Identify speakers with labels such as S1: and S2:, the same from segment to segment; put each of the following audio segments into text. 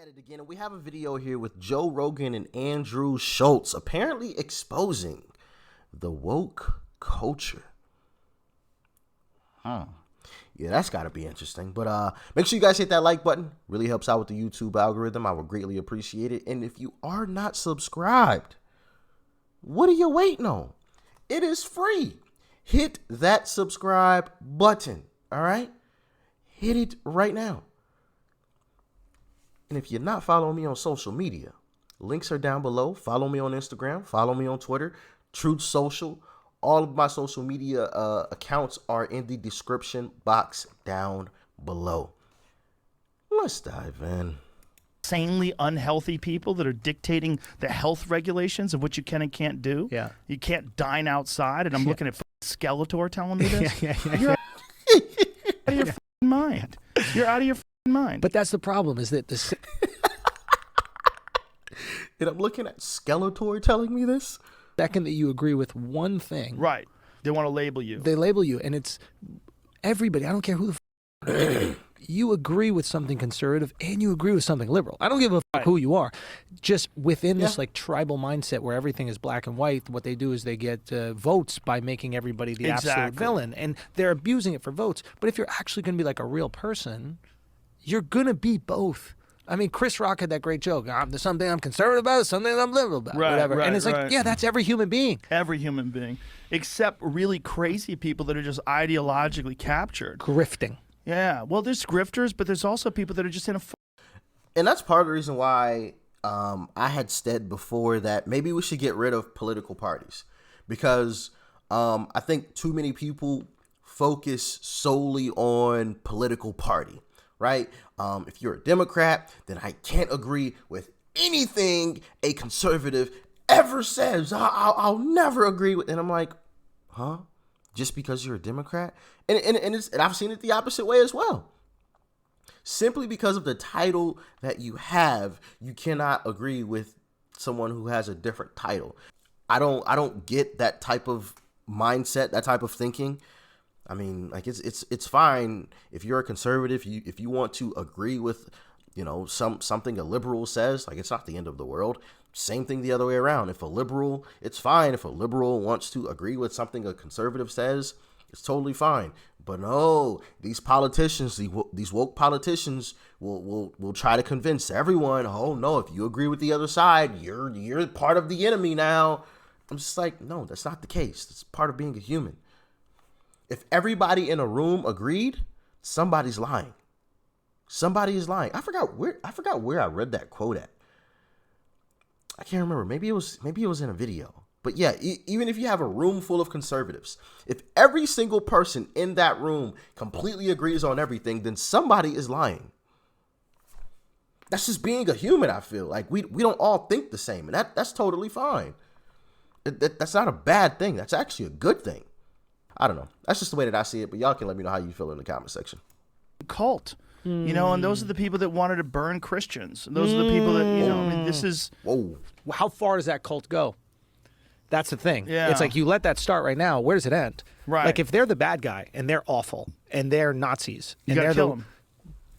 S1: At it again, and we have a video here with Joe Rogan and Andrew Schulz apparently exposing the woke culture. Yeah, that's got to be interesting. But make sure you guys hit that like button. Really helps out with the YouTube algorithm. I would greatly appreciate it. And if you are not subscribed, what are you waiting on? It is free. Hit that subscribe button. All right, hit it right now. And if you're not following me on social media, links are down below. Follow me on Instagram. Follow me on Twitter. Truth Social. All of my social media accounts are in the description box down below. Let's dive in.
S2: Insanely unhealthy people that are dictating the health regulations of what you can and can't do.
S3: Yeah.
S2: You can't dine outside, and I'm looking at Skeletor telling me this. You're out of your mind. You're out of your mind.
S3: But that's the problem, is that the
S1: And I'm looking at Skeletor telling me this.
S3: second that you agree with one thing,
S2: Right. They want to label you.
S3: they label you, and it's everybody. I don't care who the you agree with something conservative and you agree with something liberal. I don't give a who you are. Just within this like tribal mindset where everything is black and white, what they do is they get votes by making everybody the absolute villain, and they're abusing it for votes. But if you're actually going to be like a real person, you're going to be both. I mean, Chris Rock had that great joke. There's something I'm conservative about, something I'm liberal about, whatever. And it's like, yeah, that's every human being.
S2: Every human being. Except really crazy people that are just ideologically captured.
S3: Grifting.
S2: Yeah. Well, there's grifters, but there's also people that are just in a...
S1: And that's part of the reason why I had said before that maybe we should get rid of political parties. Because I think too many people focus solely on political party. Right? If you're a Democrat, then I can't agree with anything a conservative ever says. I'll never agree with. And I'm like, huh? Just because you're a Democrat? And I've seen it the opposite way as well. Simply because of the title that you have, you cannot agree with someone who has a different title. I don't get that type of mindset, that type of thinking. I mean, like it's fine if you're a conservative, if you want to agree with, you know, something a liberal says, like it's not the end of the world. Same thing the other way around. If a liberal, it's fine if a liberal wants to agree with something a conservative says, it's totally fine. But no, these politicians, these woke politicians will try to convince everyone, oh no, if you agree with the other side, you're part of the enemy now. I'm just like, no, that's not the case. It's part of being a human. If everybody in a room agreed, somebody's lying. Somebody is lying. I forgot where I read that quote at. I can't remember. Maybe it was in a video. But yeah, even if you have a room full of conservatives, if every single person in that room completely agrees on everything, then somebody is lying. That's just being a human, I feel. Like we don't all think the same, and that's totally fine. That's not a bad thing. That's actually a good thing. I don't know. That's just the way that I see it, but y'all can let me know how you feel in the comment section.
S2: Cult. You know, and those are the people that wanted to burn Christians. And those are the people that, you know, I mean, this is...
S1: Whoa.
S3: How far does that cult go? That's the thing.
S2: Yeah.
S3: It's like you let that start right now. Where does it end?
S2: Right.
S3: Like if they're the bad guy and they're awful and they're Nazis.
S2: You
S3: and
S2: gotta
S3: they're
S2: kill them.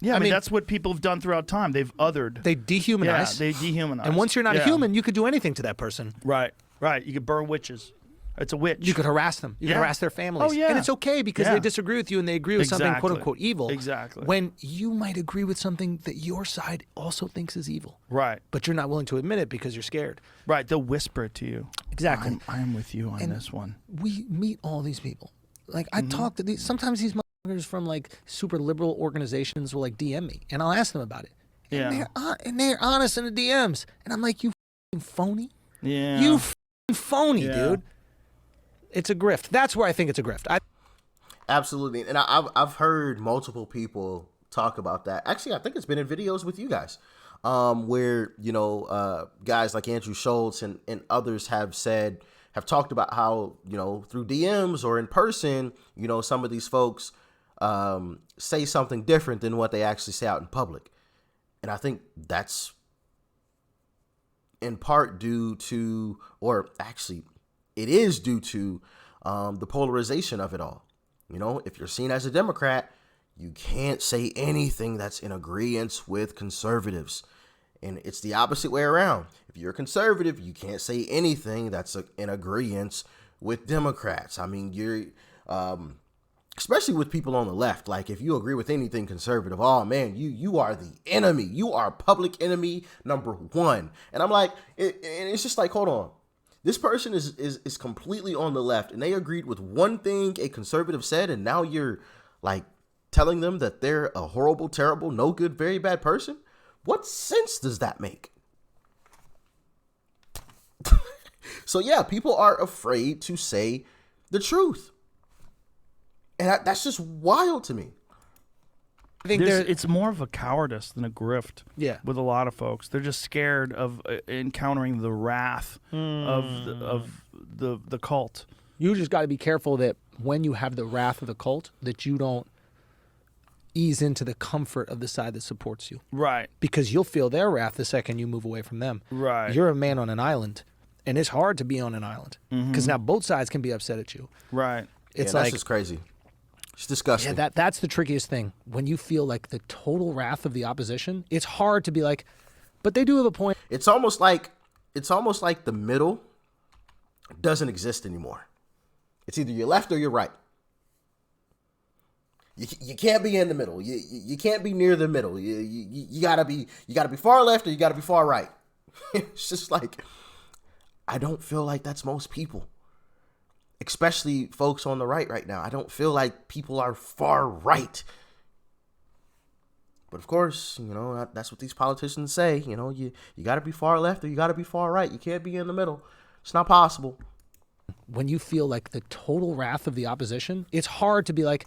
S2: Yeah, I mean,
S3: mean,
S2: that's what people have done throughout time. They've othered.
S3: They dehumanize.
S2: Yeah, they dehumanize.
S3: And once you're not a human, you could do anything to that person.
S2: Right, right. You could burn witches. It's a witch.
S3: You could harass them. You could harass their families.
S2: Oh, yeah.
S3: And it's okay because they disagree with you and they agree with something quote unquote evil.
S2: Exactly.
S3: When you might agree with something that your side also thinks is evil.
S2: Right.
S3: But you're not willing to admit it because you're scared.
S2: Right. They'll whisper it to you.
S3: Exactly.
S2: I'm with you on this one.
S3: We meet all these people. Like I talk to these, sometimes these motherfuckers from like super liberal organizations will like DM me and I'll ask them about it.
S2: Yeah.
S3: And they're honest in the DMs. And I'm like, you phony.
S2: Yeah.
S3: You phony, dude. It's a grift. That's where I think it's a grift.
S1: Absolutely. And I've heard multiple people talk about that. Actually, I think it's been in videos with you guys where, you know, guys like Andrew Schulz and others have talked about how, you know, through DMs or in person, you know, some of these folks say something different than what they actually say out in public. And I think that's in part due to, or actually it is due to the polarization of it all. You know, if you're seen as a Democrat, you can't say anything that's in agreement with conservatives. And it's the opposite way around. If you're a conservative, you can't say anything that's in agreement with Democrats. I mean, you're, especially with people on the left. Like, if you agree with anything conservative, oh man, you are the enemy. You are public enemy number one. And I'm like, and it's just like, hold on. This person is completely on the left, and they agreed with one thing a conservative said, and now you're like telling them that they're a horrible, terrible, no good, very bad person? What sense does that make? So yeah, people are afraid to say the truth. And that's just wild to me.
S2: I think it's more of a cowardice than a grift.
S3: Yeah.
S2: With a lot of folks, they're just scared of encountering the wrath of the cult.
S3: You just got to be careful that when you have the wrath of the cult, that you don't ease into the comfort of the side that supports you.
S2: Right.
S3: Because you'll feel their wrath the second you move away from them.
S2: Right.
S3: You're a man on an island, and it's hard to be on an island because now both sides can be upset at you.
S2: Right.
S3: It's
S1: that's just crazy. It's disgusting.
S3: Yeah, that's the trickiest thing. When you feel like the total wrath of the opposition, it's hard to be like, but they do have a point.
S1: It's almost like the middle doesn't exist anymore. It's either you're left or you're right. You can't be in the middle. You can't be near the middle. You gotta be far left or you gotta be far right. It's just like, I don't feel like that's most people, especially folks on the right now. I don't feel like people are far right. But of course, you know, that's what these politicians say. You know, you got to be far left or you got to be far right. You can't be in the middle. It's not possible.
S3: When you feel like the total wrath of the opposition, it's hard to be like,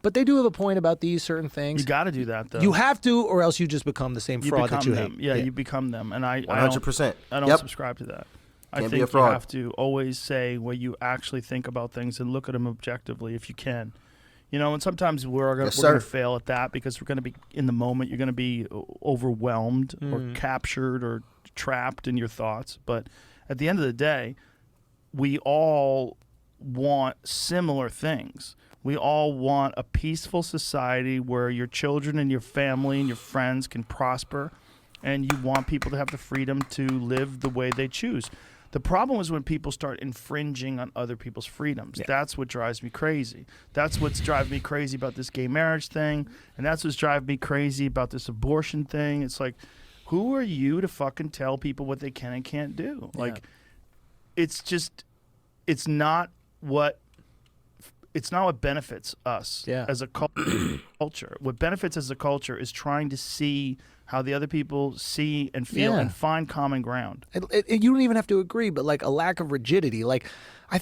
S3: but they do have a point about these certain things.
S2: You got to do that, though.
S3: You have to, or else you just become the same fraud that you
S2: them.
S3: hate.
S2: Yeah, you become them. And I
S1: 100%.
S2: I don't subscribe to that. I
S1: Can't be a
S2: think you
S1: fraud.
S2: have to always say what you actually think about things and look at them objectively if you can. You know, and sometimes we're going to fail at that because we're going to be in the moment. You're going to be overwhelmed or captured or trapped in your thoughts. But at the end of the day, we all want similar things. We all want a peaceful society where your children and your family and your friends can prosper, and you want people to have the freedom to live the way they choose. The problem is when people start infringing on other people's freedoms. Yeah. That's what drives me crazy. That's what's driving me crazy about this gay marriage thing, and that's what's driving me crazy about this abortion thing. It's like, who are you to fucking tell people what they can and can't do? Yeah. Like, it's not what benefits us as a culture. What benefits as a culture is trying to see how the other people see and feel and find common ground.
S3: You don't even have to agree, but like a lack of rigidity. Like,
S1: I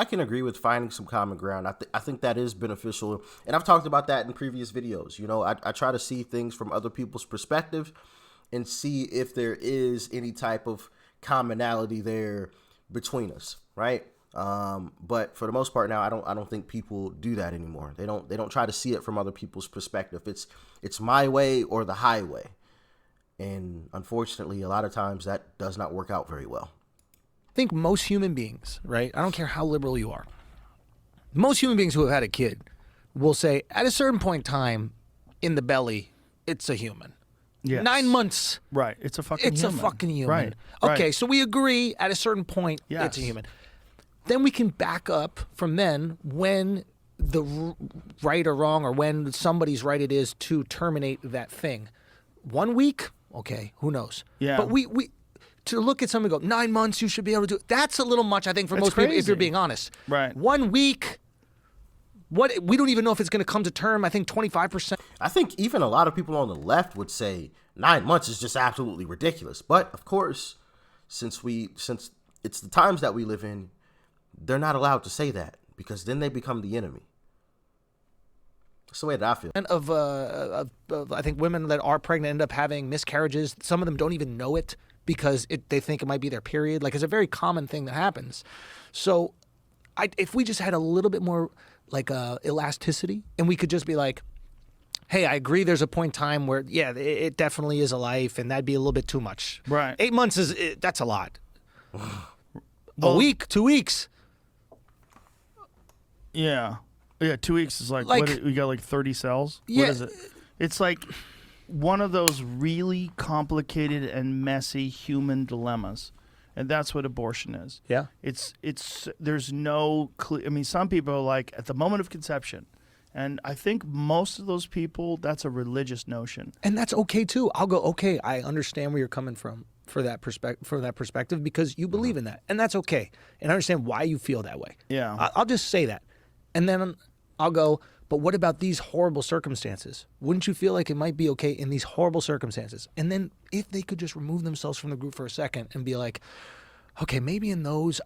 S1: can agree with finding some common ground. I think that is beneficial, and I've talked about that in previous videos. You know, I try to see things from other people's perspective and see if there is any type of commonality there between us, right? But for the most part now, I don't think people do that anymore. They don't try to see it from other people's perspective. It's my way or the highway. And unfortunately, a lot of times that does not work out very well.
S3: I think most human beings, right? I don't care how liberal you are. Most human beings who have had a kid will say at a certain point in time in the belly, it's a human.
S2: Yes.
S3: 9 months.
S2: Right. It's a fucking human.
S3: It's a fucking human.
S2: Right.
S3: Okay,
S2: right.
S3: So we agree at a certain point it's a human. Then we can back up from then when the right or wrong or when somebody's right it is to terminate that thing. 1 week? Okay, who knows?
S2: Yeah.
S3: But we to look at somebody and go, 9 months, you should be able to do it. That's a little much, I think, for most people, if you're being honest.
S2: Right.
S3: 1 week, we don't even know if it's going to come to term. I think 25%.
S1: I think even a lot of people on the left would say 9 months is just absolutely ridiculous. But of course, since it's the times that we live in, they're not allowed to say that because then they become the enemy. That's the way that I feel.
S3: And of I think women that are pregnant end up having miscarriages. Some of them don't even know it because they think it might be their period. Like, it's a very common thing that happens. So if we just had a little bit more like elasticity and we could just be like, hey, I agree there's a point in time where, it definitely is a life and that'd be a little bit too much.
S2: Right.
S3: 8 months that's a lot. A week, 2 weeks.
S2: Yeah. 2 weeks is like what, we got like 30 cells?
S3: Yeah.
S2: What is it? It's like one of those really complicated and messy human dilemmas. And that's what abortion is.
S3: Yeah.
S2: There's no I mean, some people are like, at the moment of conception. And I think most of those people, that's a religious notion.
S3: And that's okay too. I'll go, okay, I understand where you're coming from for that perspective because you believe in that. And that's okay. And I understand why you feel that way.
S2: Yeah.
S3: I'll just say that. And then I'll go, but what about these horrible circumstances? Wouldn't you feel like it might be okay in these horrible circumstances? And then if they could just remove themselves from the group for a second and be like, okay, maybe in those,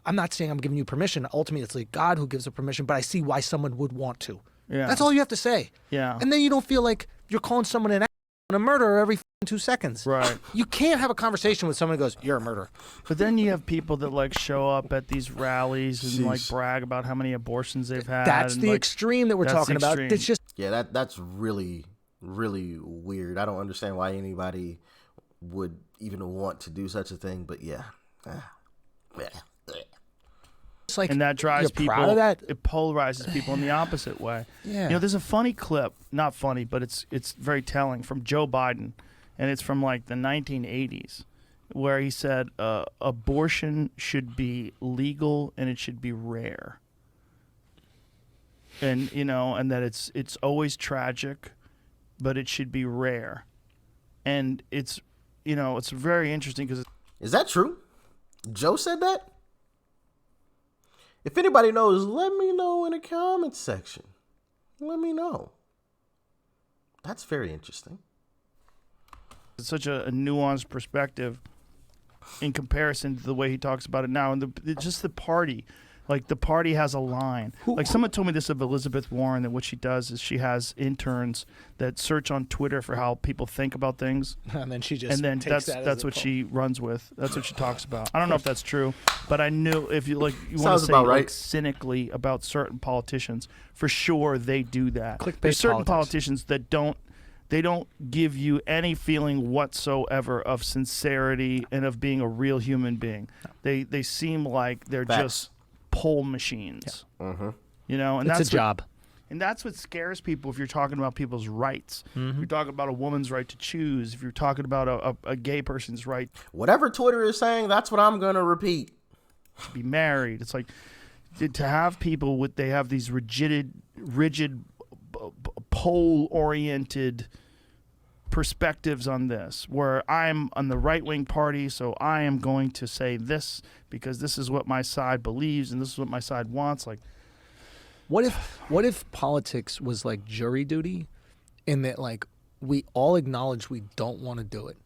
S3: I'm not saying I'm giving you permission. Ultimately, it's like God who gives the permission, but I see why someone would want to.
S2: Yeah.
S3: That's all you have to say.
S2: Yeah.
S3: And then you don't feel like you're calling someone an a murderer every 2 seconds.
S2: Right.
S3: You can't have a conversation with someone who goes, you're a murderer.
S2: But then you have people that like show up at these rallies and like brag about how many abortions they've had.
S3: That's the extreme that we're talking about. It's just
S1: that's really, really weird. I don't understand why anybody would even want to do such a thing, but yeah.
S3: it's like,
S2: and that drives
S3: you're
S2: people.
S3: proud of that?
S2: It polarizes people in the opposite way.
S3: Yeah.
S2: You know, there's a funny clip, not funny, but it's very telling, from Joe Biden, and it's from like the 1980s, where he said abortion should be legal and it should be rare. And you know, and that it's always tragic, but it should be rare. And it's, you know, it's very interesting because
S1: is that true? Joe said that? If anybody knows, let me know in the comments section. Let me know. That's very interesting.
S2: it's such a nuanced perspective in comparison to the way he talks about it now. And just the party. Like, the party has a line. Like, someone told me this of Elizabeth Warren, that what she does is she has interns that search on Twitter for how people think about things.
S3: And then she just
S2: and then
S3: takes
S2: that's what she runs with. That's what she talks about. I don't know if that's true, but I knew if you want to say
S1: about right.
S2: like cynically about certain politicians, for sure they do that.
S3: Clickbait
S2: There's certain
S3: politics.
S2: politicians that don't give you any feeling whatsoever of sincerity and of being a real human being. They seem like they're just poll machines.
S1: Mm-hmm.
S2: You know, and
S3: it's
S2: that's
S3: a job.
S2: And that's what scares people if you're talking about people's rights.
S3: Mm-hmm.
S2: If you're talking about a woman's right to choose, if you're talking about a gay person's right
S1: Whatever Twitter is saying, that's what I'm going to repeat.
S2: to be married. It's like to have people they have these rigid pole-oriented perspectives on this, where I'm on the right-wing party, so I am going to say this because this is what my side believes and this is what my side wants. Like,
S3: What if politics was like jury duty, in that like we all acknowledge we don't want to do it,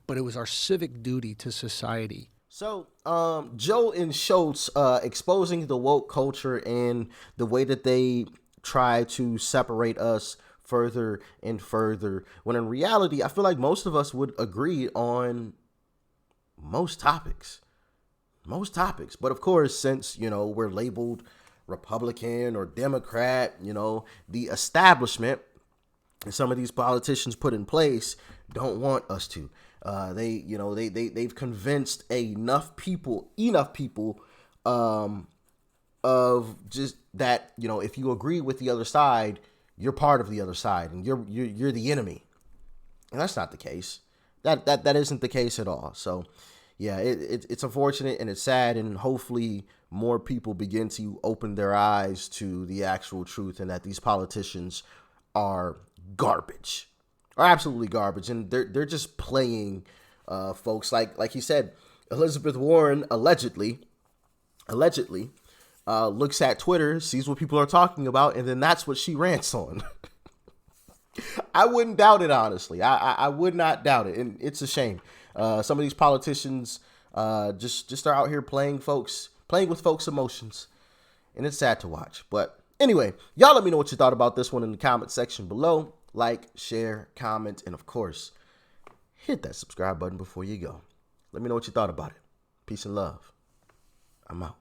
S3: but it was our civic duty to society.
S1: So, Joe and Schulz exposing the woke culture and the way that they try to separate us further and further, when in reality, I feel like most of us would agree on most topics. But of course, since, you know, we're labeled Republican or Democrat, you know, the establishment and some of these politicians put in place don't want us to. They've convinced enough people of just that, you know, if you agree with the other side, you're part of the other side and you're the enemy. And that's not the case. That isn't the case at all. So yeah, it's unfortunate and it's sad, and hopefully more people begin to open their eyes to the actual truth, and that these politicians are garbage, are absolutely garbage, and they're just playing folks. Like he said, Elizabeth Warren allegedly looks at Twitter, sees what people are talking about, and then that's what she rants on. I wouldn't doubt it, honestly. I would not doubt it, and it's a shame. Some of these politicians just are out here playing with folks' emotions, and it's sad to watch. But anyway, y'all let me know what you thought about this one in the comment section below. Like, share, comment, and of course, hit that subscribe button before you go. Let me know what you thought about it. Peace and love. I'm out.